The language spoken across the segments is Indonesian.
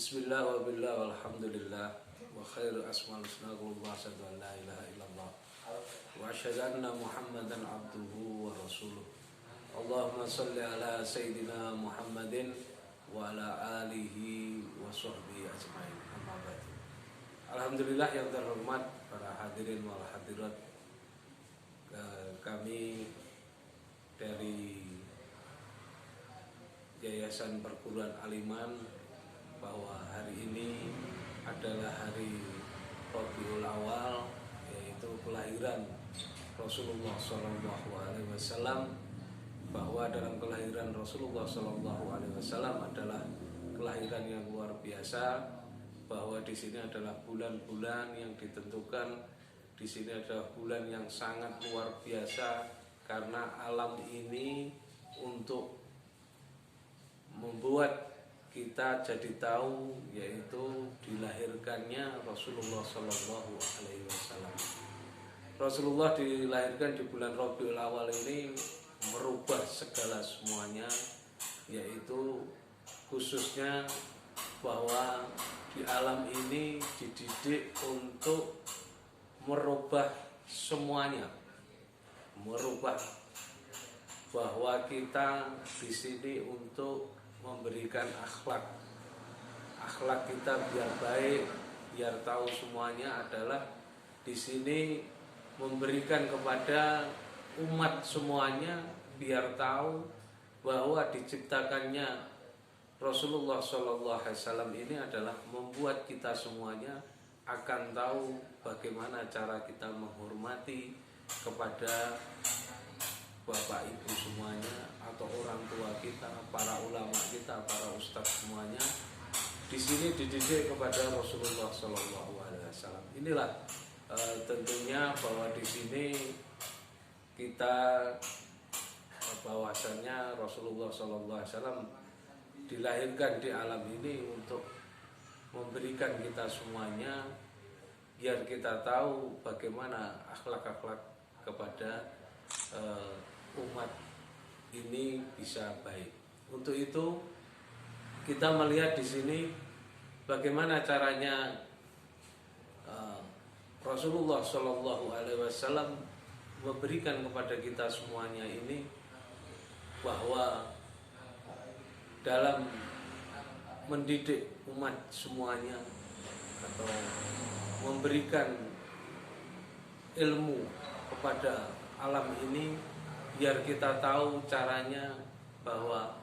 Bismillah wa billah walhamdulillah wa khairu asma'ul husna wa asyhadu an la ilaha illallah wa asyhadu anna Muhammadan abduhu wa rasuluh. Allahumma shalli ala sayyidina Muhammadin wa ala alihi wa sahbihi ajmain. Amma ba'du. Alhamdulillah yang terhormat para hadirin wal hadirat, kami dari Yayasan Perguruan Al-Iman bahwa hari ini adalah hari Rabiul Awal, yaitu kelahiran Rasulullah SAW. Bahwa dalam kelahiran Rasulullah SAW adalah kelahiran yang luar biasa. Bahwa di sini adalah bulan-bulan yang ditentukan. Di sini adalah bulan yang sangat luar biasa karena alam ini untuk membuat kita jadi tahu, yaitu dilahirkannya Rasulullah SAW. Rasulullah dilahirkan di bulan Rabiul Awal ini merubah segala semuanya, yaitu khususnya bahwa di alam ini dididik untuk merubah semuanya, merubah bahwa kita di sini untuk memberikan akhlak kita biar baik, biar tahu semuanya adalah di sini memberikan kepada umat semuanya biar tahu bahwa diciptakannya Rasulullah SAW ini adalah membuat kita semuanya akan tahu bagaimana cara kita menghormati kepada bapak ibu semuanya atau orang tua kita, para ulama kita, para ustadz semuanya. Di sini dididik kepada Rasulullah SAW. Inilah tentunya bahwa di sini kita bahwasannya Rasulullah SAW dilahirkan di alam ini untuk memberikan kita semuanya biar kita tahu bagaimana akhlak-akhlak kepada umat ini bisa baik. Untuk itu kita melihat di sini bagaimana caranya Rasulullah SAW memberikan kepada kita semuanya ini, bahwa dalam mendidik umat semuanya atau memberikan ilmu kepada alam ini biar kita tahu caranya, bahwa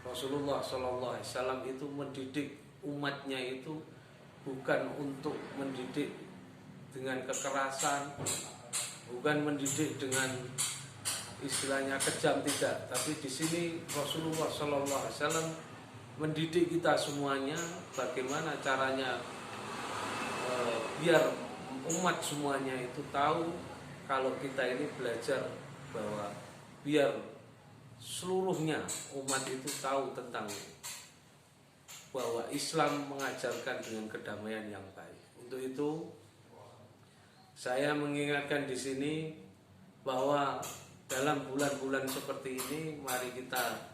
Rasulullah SAW itu mendidik umatnya itu bukan untuk mendidik dengan kekerasan, bukan mendidik dengan istilahnya kejam, tidak. Tapi di sini Rasulullah SAW mendidik kita semuanya bagaimana caranya biar umat semuanya itu tahu, kalau kita ini belajar bahwa biar seluruhnya umat itu tahu tentang bahwa Islam mengajarkan dengan kedamaian yang baik. Untuk itu saya mengingatkan di sini bahwa dalam bulan-bulan seperti ini mari kita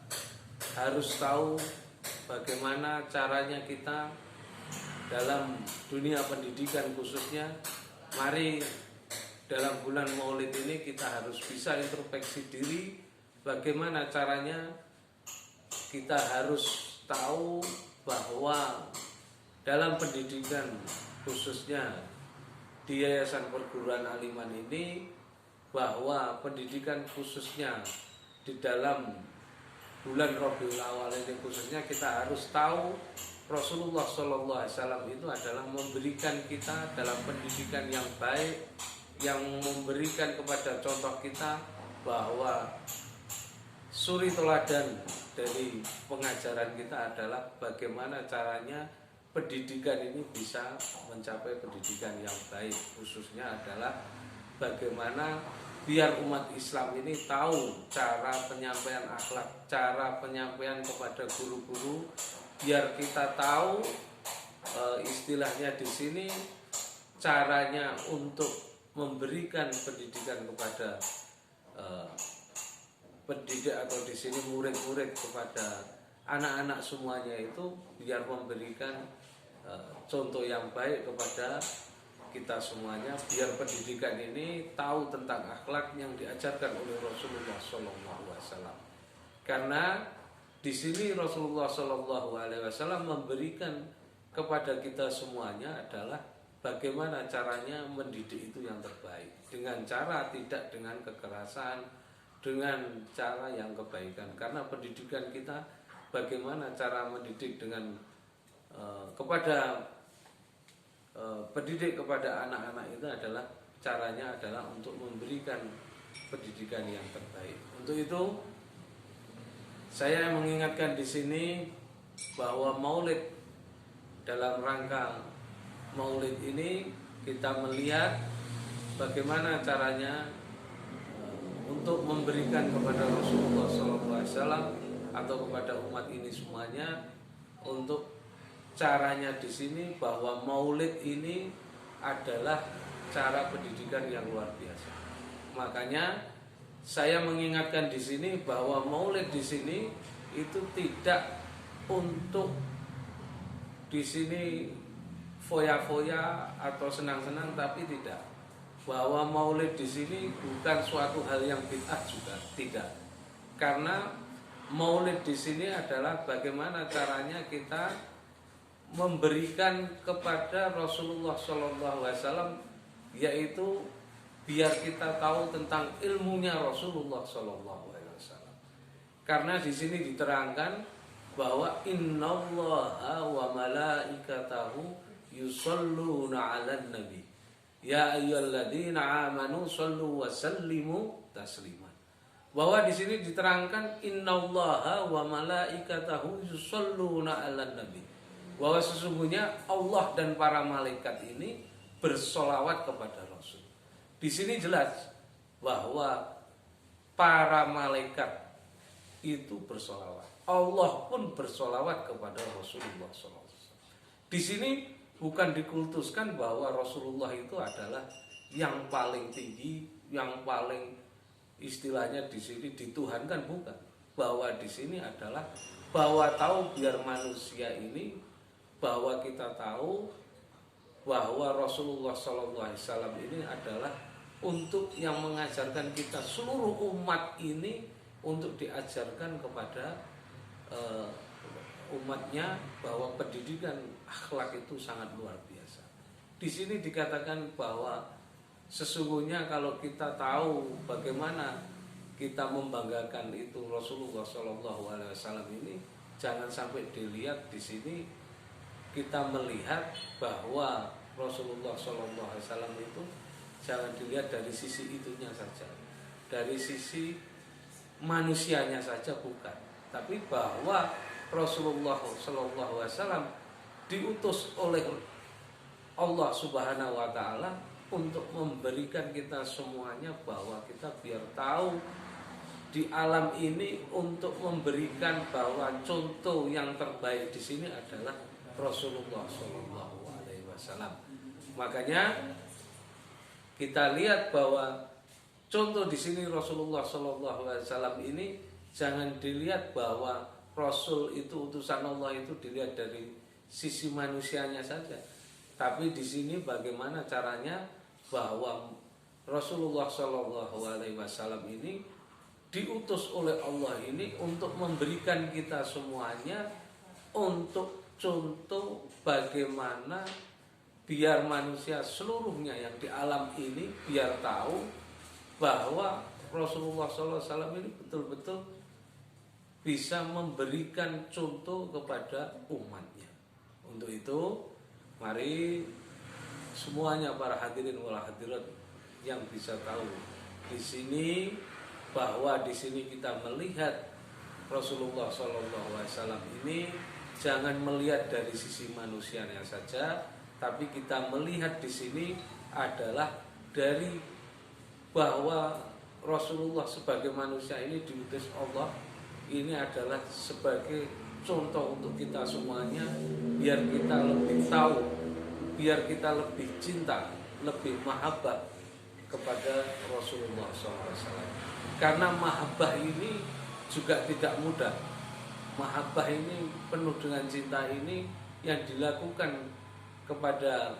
harus tahu bagaimana caranya kita dalam dunia pendidikan khususnya. Mari dalam bulan Maulid ini kita harus bisa introspeksi diri, bagaimana caranya kita harus tahu bahwa dalam pendidikan khususnya di Yayasan Perguruan Al-Iman ini, bahwa pendidikan khususnya di dalam bulan Rabiul Awal ini khususnya kita harus tahu Rasulullah SAW itu adalah memberikan kita dalam pendidikan yang baik, yang memberikan kepada contoh kita bahwa suri teladan dari pengajaran kita adalah bagaimana caranya pendidikan ini bisa mencapai pendidikan yang baik. Khususnya adalah bagaimana biar umat Islam ini tahu cara penyampaian akhlak, cara penyampaian kepada guru-guru, biar kita tahu istilahnya di sini caranya untuk memberikan pendidikan kepada pendidik atau di sini murid-murid kepada anak-anak semuanya itu biar memberikan contoh yang baik kepada kita semuanya, biar pendidikan ini tahu tentang akhlak yang diajarkan oleh Rasulullah SAW. Karena di sini Rasulullah SAW memberikan kepada kita semuanya adalah bagaimana caranya mendidik itu yang terbaik, dengan cara tidak dengan kekerasan, dengan cara yang kebaikan. Karena pendidikan kita bagaimana cara mendidik dengan pendidik kepada anak-anak itu adalah caranya adalah untuk memberikan pendidikan yang terbaik. Untuk itu saya mengingatkan di sini bahwa Maulid, dalam rangka Maulid ini kita melihat bagaimana caranya untuk memberikan kepada Rasulullah SAW atau kepada umat ini semuanya. Untuk caranya di sini bahwa Maulid ini adalah cara pendidikan yang luar biasa. Makanya saya mengingatkan di sini bahwa Maulid di sini itu tidak untuk di sini foya-foya atau senang-senang, tapi tidak. Bahwa Maulid di sini bukan suatu hal yang bid'ah juga, tidak. Karena Maulid di sini adalah bagaimana caranya kita memberikan kepada Rasulullah SAW, yaitu biar kita tahu tentang ilmunya Rasulullah SAW. Karena di sini diterangkan bahwa innallaha wa malaikatahu yusholluna 'alan nabi ya ayyuhalladzina amanu shollu wa sallimu taslima. Bahwa di sini diterangkan innallaha wa malaikatahu yusholluna 'alan nabi, bahwa sesungguhnya Allah dan para malaikat ini bersolawat kepada Rasul. Di sini jelas bahwa para malaikat itu bersolawat, Allah pun bersolawat kepada Rasulullah SAW. Di sini bukan dikultuskan bahwa Rasulullah itu adalah yang paling tinggi, yang paling istilahnya di sini dituhankan, bukan. Bahwa di sini adalah bahwa tahu biar manusia ini, bahwa kita tahu bahwa Rasulullah SAW ini adalah untuk yang mengajarkan kita seluruh umat ini untuk diajarkan kepada umatnya bahwa pendidikan akhlak itu sangat luar biasa. Di sini dikatakan bahwa sesungguhnya kalau kita tahu bagaimana kita membanggakan itu Rasulullah SAW ini, jangan sampai dilihat di sini kita melihat bahwa Rasulullah SAW itu jangan dilihat dari sisi itunya saja, dari sisi manusianya saja, bukan. Tapi bahwa Rasulullah SAW diutus oleh Allah Subhanahu wa Ta'ala untuk memberikan kita semuanya, bahwa kita biar tahu di alam ini, untuk memberikan bahwa contoh yang terbaik di sini adalah Rasulullah SAW. Makanya kita lihat bahwa contoh di sini Rasulullah SAW ini jangan dilihat bahwa Rasul itu utusan Allah itu dilihat dari sisi manusianya saja, tapi di sini bagaimana caranya bahwa Rasulullah SAW ini diutus oleh Allah ini untuk memberikan kita semuanya untuk contoh bagaimana biar manusia seluruhnya yang di alam ini biar tahu bahwa Rasulullah SAW ini betul-betul bisa memberikan contoh kepada umatnya. Untuk itu, mari semuanya para hadirin wal hadirat yang bisa tahu di sini bahwa di sini kita melihat Rasulullah SAW ini jangan melihat dari sisi manusianya saja, tapi kita melihat di sini adalah dari bahwa Rasulullah sebagai manusia ini diutus Allah ini adalah sebagai contoh untuk kita semuanya, biar kita lebih tahu, biar kita lebih cinta, lebih mahabbah kepada Rasulullah SAW. Karena mahabbah ini juga tidak mudah. mahabbah ini, penuh dengan cinta ini yang dilakukan kepada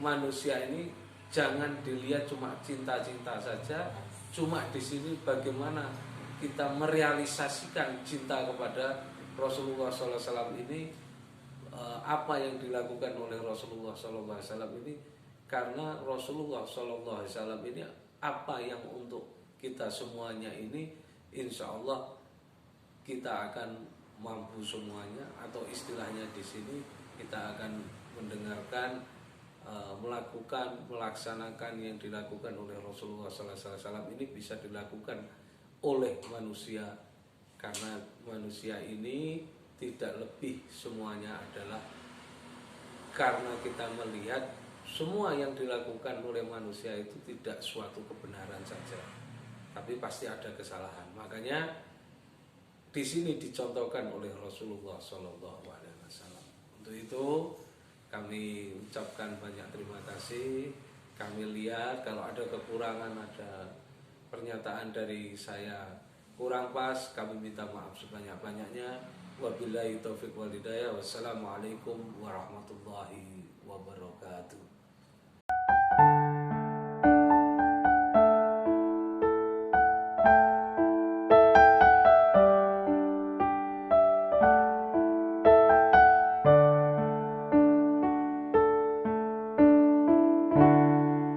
manusia ini jangan dilihat cuma cinta-cinta saja. Cuma di sini bagaimana kita merealisasikan cinta kepada Rasulullah SAW ini, apa yang dilakukan oleh Rasulullah SAW ini, karena Rasulullah SAW ini apa yang untuk kita semuanya ini, insya Allah kita akan mampu semuanya, atau istilahnya di sini kita akan mendengarkan, melaksanakan yang dilakukan oleh Rasulullah SAW ini bisa dilakukan oleh manusia, karena manusia ini tidak lebih, semuanya adalah karena kita melihat semua yang dilakukan oleh manusia itu tidak suatu kebenaran saja, tapi pasti ada kesalahan. Makanya di sini dicontohkan oleh Rasulullah SAW. Untuk itu kami ucapkan banyak terima kasih. Kami lihat kalau ada kekurangan, ada pernyataan dari saya kurang pas, kami minta maaf sebanyak-banyaknya. Wabillahi taufiq wal hidayah. Wassalamualaikum warahmatullahi wabarakatuh.